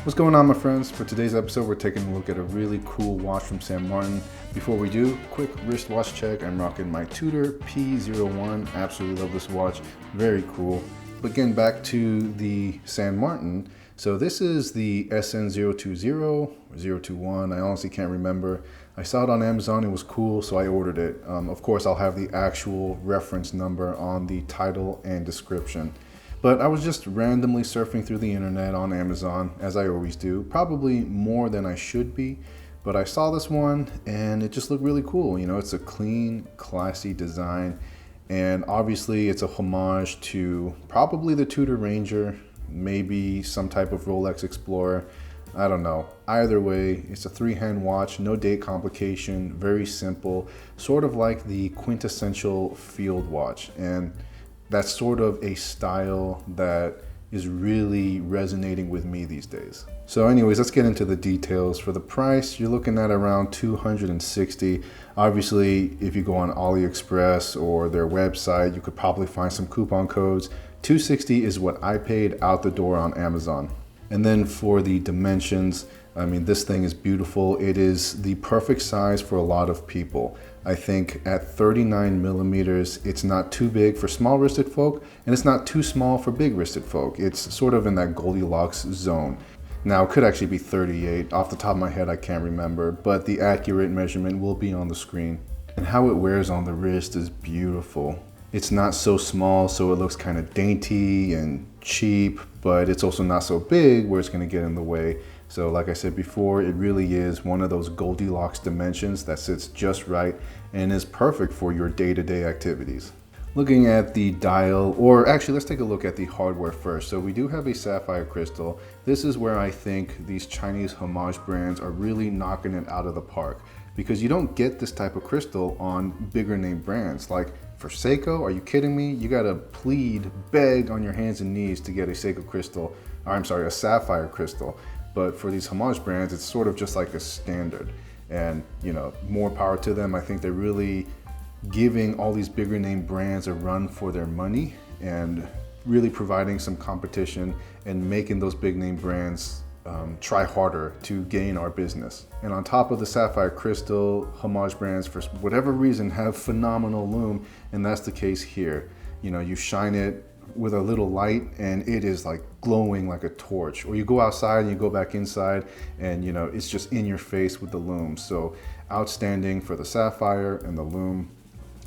What's going on, my friends? For today's episode, we're taking a look at a really cool watch from St. Martin. Before we do, quick wristwatch check. I'm rocking my Tudor P01. Absolutely love this watch. Very cool. But getting back to the St. Martin, so this is the SN020 or 021. I honestly can't remember. I saw it on Amazon. It was cool, so I ordered it. Of course, I'll have the actual reference number on the title and description. But I was just randomly surfing through the internet on Amazon, as I always do, probably more than I should be. But I saw this one and it just looked really cool. You know, it's a clean, classy design. And obviously it's a homage to probably the Tudor Ranger, maybe some type of Rolex Explorer. I don't know. Either way, it's a three-hand watch, no date complication, very simple, sort of like the quintessential field watch. And that's sort of a style that is really resonating with me these days. So anyways, let's get into the details. For the price, you're looking at around $260. Obviously, if you go on AliExpress or their website, you could probably find some coupon codes. $260 is what I paid out the door on Amazon. And then for the dimensions, I mean, this thing is beautiful. It is the perfect size for a lot of people. I think at 39 millimeters, it's not too big for small wristed folk, and it's not too small for big wristed folk. It's sort of in that Goldilocks zone. Now, it could actually be 38. Off the top of my head, I can't remember, but the accurate measurement will be on the screen. And how it wears on the wrist is beautiful. It's not so small, so it looks kind of dainty and cheap, but it's also not so big where it's gonna get in the way. So like I said before, it really is one of those Goldilocks dimensions that sits just right and is perfect for your day-to-day activities. Looking at the dial, or actually let's take a look at the hardware first. So we do have a sapphire crystal. This is where I think these Chinese Homage brands are really knocking it out of the park, because you don't get this type of crystal on bigger name brands. Like for Seiko, are you kidding me? You gotta plead, beg on your hands and knees to get a Seiko crystal, or I'm sorry, a sapphire crystal. But for these Homage brands, it's sort of just like a standard. And you know, more power to them. I think they're really giving all these bigger name brands a run for their money and really providing some competition and making those big name brands try harder to gain our business. And on top of the sapphire crystal, Homage brands, for whatever reason, have phenomenal lume, and that's the case here. You know, you shine it with a little light and it is like glowing like a torch, or you go outside and you go back inside and you know, it's just in your face with the lume. So outstanding for the sapphire and the lume.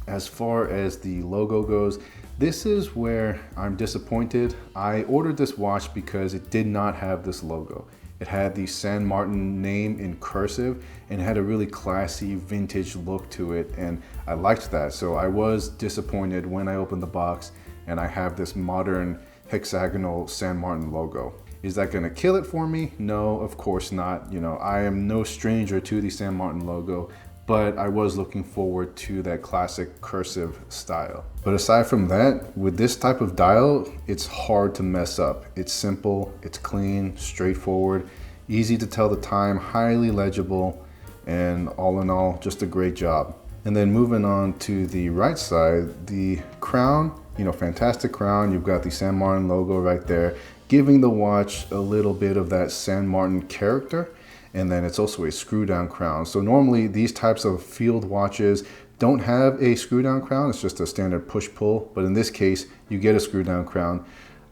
As far as the logo goes, this is where I'm disappointed. I ordered this watch because it did not have this logo. It had the St. Martin name in cursive and had a really classy vintage look to it, and I liked that. So I was disappointed when I opened the box and I have this modern hexagonal St. Martin logo. Is that gonna kill it for me? No, of course not. You know, I am no stranger to the St. Martin logo, but I was looking forward to that classic cursive style. But aside from that, with this type of dial, it's hard to mess up. It's simple, it's clean, straightforward, easy to tell the time, highly legible, and all in all, just a great job. And then moving on to the right side, the crown, you know, fantastic crown. You've got the St. Martin logo right there, giving the watch a little bit of that St. Martin character. And then it's also a screw down crown. So normally these types of field watches don't have a screw down crown. It's just a standard push pull. But in this case, you get a screw down crown.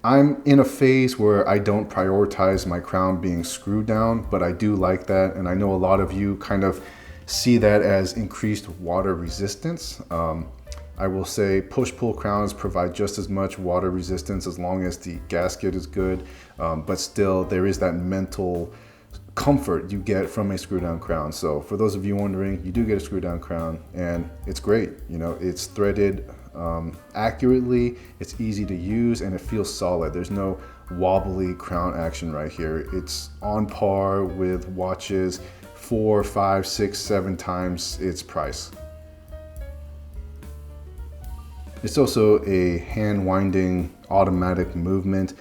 I'm in a phase where I don't prioritize my crown being screwed down, but I do like that. And I know a lot of you kind of see that as increased water resistance. I will say push-pull crowns provide just as much water resistance as long as the gasket is good, but still there is that mental comfort you get from a screw-down crown. So for those of you wondering, you do get a screw-down crown and it's great. You know, it's threaded accurately, it's easy to use, and it feels solid. There's no wobbly crown action right here. It's on par with watches 4, 5, 6, 7 times its price. It's also a hand winding automatic movement.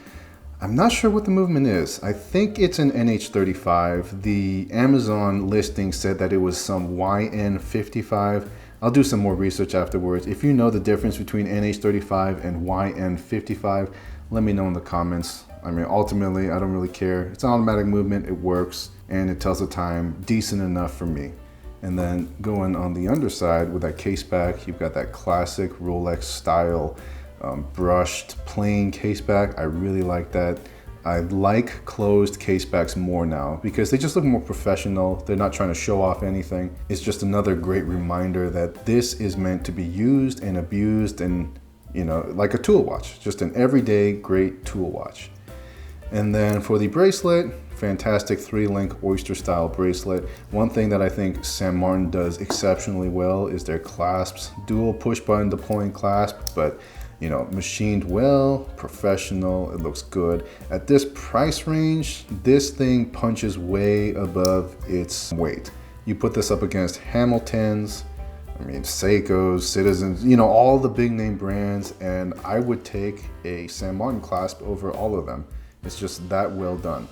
I'm not sure what the movement is. I think it's an NH35. The Amazon listing said that it was some YN55. I'll do some more research afterwards. If you know the difference between NH35 and YN55, let me know in the comments. I mean, ultimately, I don't really care. It's an automatic movement, it works, and it tells the time decent enough for me. And then going on the underside with that caseback, you've got that classic Rolex style brushed plain caseback. I really like that. I like closed casebacks more now because they just look more professional. They're not trying to show off anything. It's just another great reminder that this is meant to be used and abused and, you know, like a tool watch, just an everyday great tool watch. And then for the bracelet, fantastic 3-link oyster style bracelet. One thing that I think St. Martin does exceptionally well is their clasps, dual push button deploying clasp, but you know, machined well, professional, it looks good. At this price range, this thing punches way above its weight. You put this up against Hamiltons, I mean, Seikos, Citizens, you know, all the big name brands, and I would take a St. Martin clasp over all of them. It's just that well done.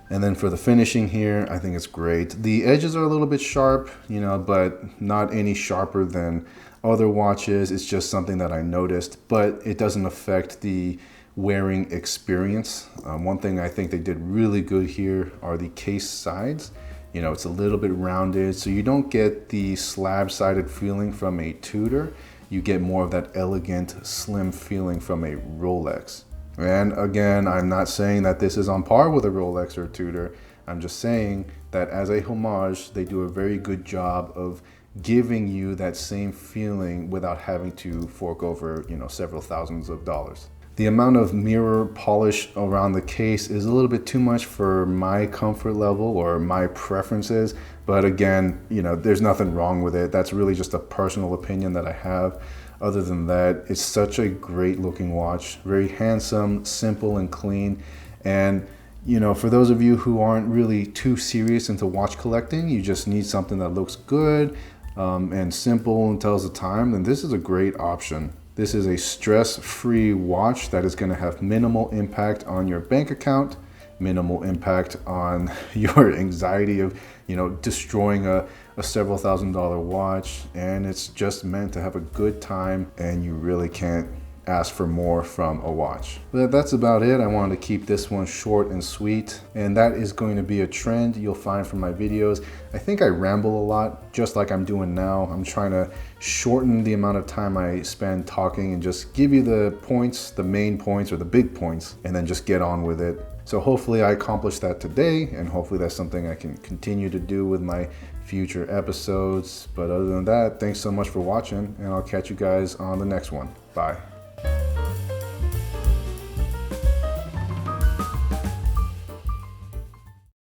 And then for the finishing here, I think it's great. The edges are a little bit sharp, you know, but not any sharper than other watches. It's just something that I noticed, but it doesn't affect the wearing experience. One thing I think they did really good here are the case sides. You know, it's a little bit rounded, so you don't get the slab-sided feeling from a Tudor. You get more of that elegant, slim feeling from a Rolex. And again, I'm not saying that this is on par with a Rolex or a Tudor. I'm just saying that as a Homage, they do a very good job of giving you that same feeling without having to fork over, you know, several thousands of dollars. The amount of mirror polish around the case is a little bit too much for my comfort level or my preferences, but again, you know, there's nothing wrong with it. That's really just a personal opinion that I have. Other than that, it's such a great looking watch, very handsome, simple and clean. And you know, for those of you who aren't really too serious into watch collecting, you just need something that looks good and simple and tells the time, then this is a great option. This is a stress-free watch that is going to have minimal impact on your bank account, minimal impact on your anxiety of, you know, destroying a several $1,000s watch, and it's just meant to have a good time, and you really can't ask for more from a watch. But that's about it. I wanted to keep this one short and sweet, and that is going to be a trend you'll find from my videos. I think I ramble a lot, just like I'm doing now. I'm trying to shorten the amount of time I spend talking and just give you the points, the main points or the big points, and then just get on with it. So hopefully I accomplished that today, and hopefully that's something I can continue to do with my future episodes. But other than that, thanks so much for watching, and I'll catch you guys on the next one. Bye.